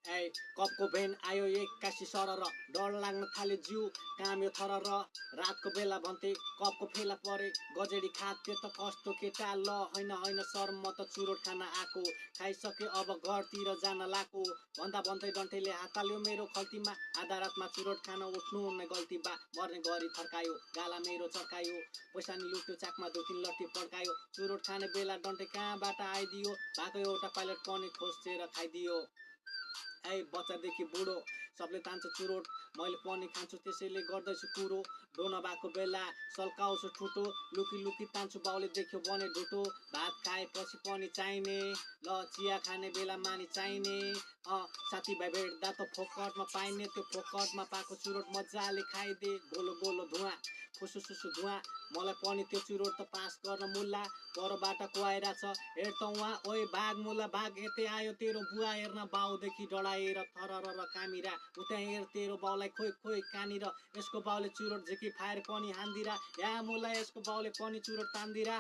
ए कपको भेन आयो एक्कासी सरर डर लाग्न थाल्यो जिउ काम्यो थरर रातको बेला भन्थे कपको फेला परे गजेडी खात्यो त कस्तो केटा ल होइन होइन सर म त चुरोट खान आएको खाइसके अब घरतिर जान लाको भन्दा भन्दै डन्ठेले हात हाल्यो मेरो खल्तीमा आधा रातमा चुरोट खान उठ्नु नै गल्ती बा मर्ने गरी थर्कायो गाला मेरो चर्कायो पैसा नि लुट्यो चाकमा 2-3 लट्ठी पड्कायो चुरोट खाने बेला डन्ठे कहाँबाट आइदियो भएको एउटा पाइलट पनि खोसेर खाइदियो ए बच्चादेखि बुढो सबले तान्छ चुरोट मैले पनि खान्छु त्यसैले गर्दैछु कुरो डोन भएको बेला सल्काउँछु ठुटो लुकी लुकी तान्छु बाउले देख्यो भने ढुटो भात खाएपछि पनि चाहिने ल चिया खाने बेला मानि चाहिने साथीभाइ भेट्दा त फोकटमा पाइने त्यो फोकटमा पाएको चुरोट मजाले खाइदे गोलो गोलो धुवा फुसुसुसु धुवा मलाई पनि त्यो चुरोट त पास गर्न मुल्ला परबाट कुहाइरा छ हेर त उहाँ ओए बाघ मुला बाघ यतै आयो तेरो बुवा हेर्न बाउदेखि डढाएर थरर र कामिरा उता हेर तेरो बाउलाई खोइ खोइ कानिर यसको बाउले चुरोट झिकी फायर पनि हान्दिरा या मुला यसको बाउले पनि चुरोट तान्दिरा।